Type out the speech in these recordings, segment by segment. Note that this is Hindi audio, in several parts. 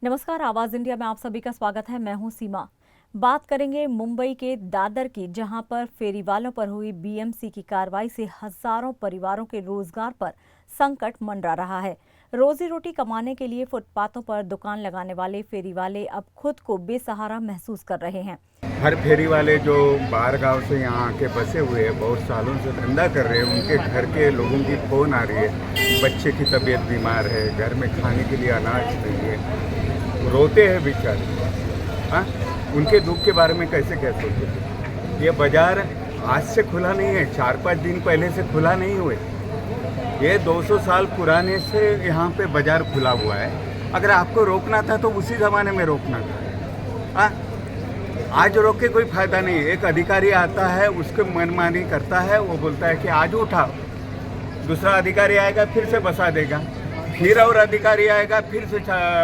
नमस्कार, आवाज इंडिया में आप सभी का स्वागत है। मैं हूं सीमा। बात करेंगे मुंबई के दादर की, जहां पर फेरीवालों पर हुई बीएमसी की कार्रवाई से हजारों परिवारों के रोजगार पर संकट मंडरा रहा है। रोजी रोटी कमाने के लिए फुटपाथों पर दुकान लगाने वाले फेरीवाले अब खुद को बेसहारा महसूस कर रहे हैं। हर फेरी वाले जो बाहर गांव से यहाँ आके बसे हुए हैं, बहुत सालों से धंधा कर रहे हैं, उनके घर के लोगों की फ़ोन आ रही है, बच्चे की तबीयत बीमार है, घर में खाने के लिए अनाज नहीं है, रोते हैं बेचारे। हाँ, उनके दुख के बारे में कैसे कह सकते हैं। ये बाज़ार आज से खुला नहीं है, 4-5 दिन पहले से खुला नहीं हुए। ये 200 साल पुराने से यहाँ पे बाज़ार खुला हुआ है। अगर आपको रोकना था तो उसी ज़माने में रोकना था। हाँ, आज रोक के कोई फायदा नहीं है। एक अधिकारी आता है, उसके मनमानी करता है, वो बोलता है कि आज उठाओ, दूसरा अधिकारी आएगा फिर से बसा देगा, फिर और अधिकारी आएगा फिर से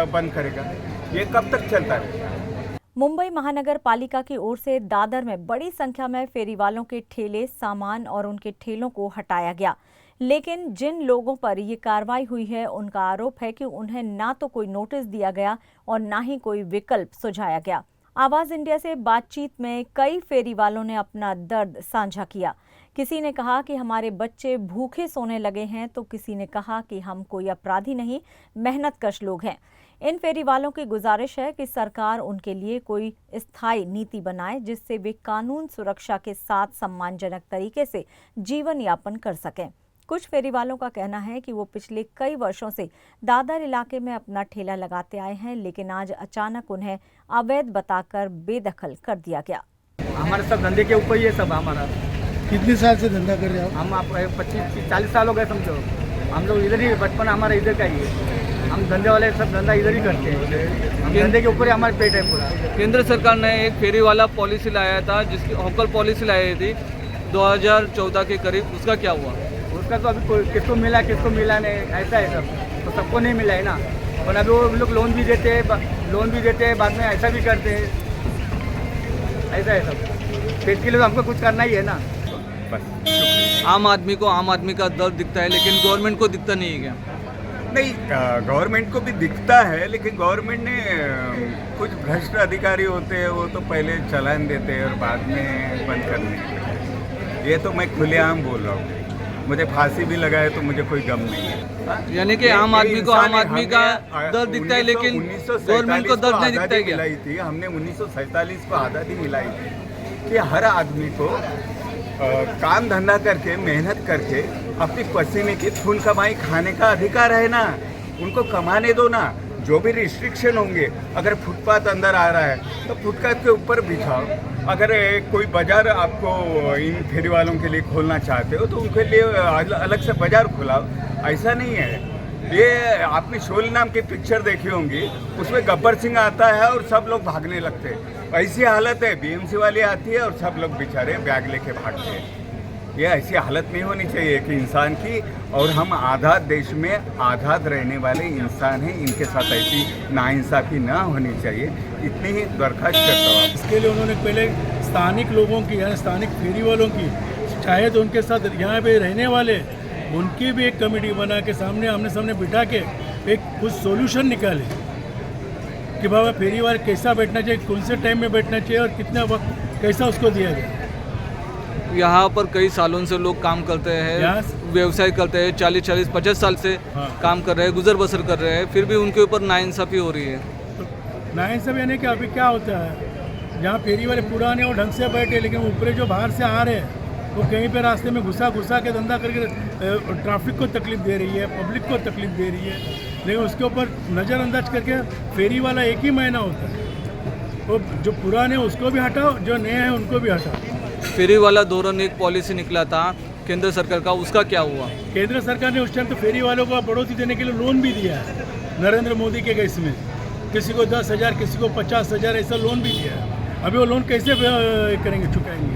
बंद करेगा। ये कब तक चलता रहेगा? मुंबई महानगर पालिका की ओर से दादर में बड़ी संख्या में फेरीवालों के ठेले, सामान और उनके ठेलों को हटाया गया, लेकिन जिन लोगों पर ये कार्रवाई हुई है उनका आरोप है कि उन्हें ना तो कोई नोटिस दिया गया और ना ही कोई विकल्प सुझाया गया। आवाज इंडिया से बातचीत में कई फेरी वालों ने अपना दर्द साझा किया। किसी ने कहा कि हमारे बच्चे भूखे सोने लगे हैं, तो किसी ने कहा कि हम कोई अपराधी नहीं, मेहनतकश लोग हैं। इन फेरी वालों की गुजारिश है कि सरकार उनके लिए कोई स्थायी नीति बनाए, जिससे वे कानून सुरक्षा के साथ सम्मानजनक तरीके से जीवन यापन कर सकें। कुछ फेरी वालों का कहना है कि वो पिछले कई वर्षों से दादर इलाके में अपना ठेला लगाते आए हैं, लेकिन आज अचानक उन्हें अवैध बताकर बेदखल कर दिया गया। हमारे सब धंधे के ऊपर ये सब हमारा। कितने साल से धंधा कर रहे हो? हम आप 25-40 साल हो गए समझो। हम लोग इधर ही, बचपन हमारा इधर का ही है। हम धंधे वाले सब धंधा इधर ही करते हैं। हम धंधे के ऊपर ही हमारे पेट है पूरा। केंद्र सरकार ने एक फेरी वाला पॉलिसी लाया था, जिसकी हॉकल पॉलिसी लाई थी 2014 के करीब। उसका क्या हुआ? उसका तो अभी किसको मिला नहीं, ऐसा है सब। तो सबको नहीं मिला है ना। और अभी वो लोग लोन भी देते हैं, बाद में ऐसा भी करते हैं। ऐसा है सब। पेट के लिए तो हमको कुछ करना ही है ना। आम आदमी को आम आदमी का दर्द दिखता है, लेकिन गवर्नमेंट को दिखता नहीं है क्या? नहीं, गवर्नमेंट को भी दिखता है, लेकिन गवर्नमेंट ने कुछ भ्रष्ट अधिकारी होते हैं, वो तो पहले चालान देते हैं और बाद में बंद कर देते। ये तो मैं खुलेआम बोल रहा हूँ। मुझे फांसी भी लगाए तो मुझे कोई गम नहीं है। यानी कि आम आदमी को आम आदमी का दर्द दिखता है, लेकिन गवर्नमेंट को दर्द नहीं दिखता है क्या? मिलाई थी हमने 1947 को आज़ादी मिलाई थी कि हर आदमी को काम धंधा करके, मेहनत करके अपनी पसीने की खून कमाई खाने का अधिकार है ना। उनको कमाने दो ना। जो भी रिस्ट्रिक्शन होंगे, अगर फुटपाथ अंदर आ रहा है तो फुटपाथ के ऊपर बिछाओ। अगर कोई बाजार आपको इन फेरी वालों के लिए खोलना चाहते हो तो उनके लिए अलग से बाजार खुलाओ। ऐसा नहीं है। ये आपने शोले नाम की पिक्चर देखी होंगी, उसमें गब्बर सिंह आता है और सब लोग भागने लगते हैं। ऐसी हालत है, बीएमसी वाली आती है और सब लोग बेचारे बैग लेके भागते हैं। ये ऐसी हालत नहीं होनी चाहिए कि इंसान की। और हम आज़ाद देश में आज़ाद रहने वाले इंसान हैं, इनके साथ ऐसी नाइंसाफ़ी ना होनी चाहिए। इतनी ही दरख्वास्त करता हूँ। इसके लिए उन्होंने पहले स्थानिक लोगों की, यानी स्थानिक फेरी वालों की, चाहे तो उनके साथ यहाँ पे रहने वाले, उनकी भी एक कमेटी बना के आमने सामने बिठा के एक कुछ सोल्यूशन निकाले कि बाबा फेरी वाले कैसा बैठना चाहिए, कौन से टाइम में बैठना चाहिए और कितना वक्त कैसा उसको दिया जाए। यहाँ पर कई सालों से लोग काम करते हैं, व्यवसाय करते हैं, 40-50 साल से काम कर रहे हैं, गुजर बसर कर रहे हैं, फिर भी उनके ऊपर नाइंसाफ़ी हो रही है। तो नाइंसाफ़ी यानी कि अभी क्या होता है, जहाँ फेरी वाले पुराने वो ढंग से बैठे, लेकिन ऊपरे जो बाहर से आ रहे हैं वो कहीं पे रास्ते में घुसा के धंधा करके ट्रैफिक को तकलीफ दे रही है, पब्लिक को तकलीफ दे रही है। लेकिन उसके ऊपर नज़रअंदाज करके फेरी वाला एक ही महीना होता है, वो जो पुराने उसको भी हटाओ, जो नए हैं उनको भी हटाओ। फेरी वाला दौरान एक पॉलिसी निकला था केंद्र सरकार का, उसका क्या हुआ? केंद्र सरकार ने उस टाइम तो फेरी वालों को बढ़ोतरी देने के लिए लोन भी दिया है, नरेंद्र मोदी के केस में। किसी को 10,000, किसी को 50,000 ऐसा लोन भी दिया है। अभी वो लोन कैसे करेंगे, चुकाएंगे?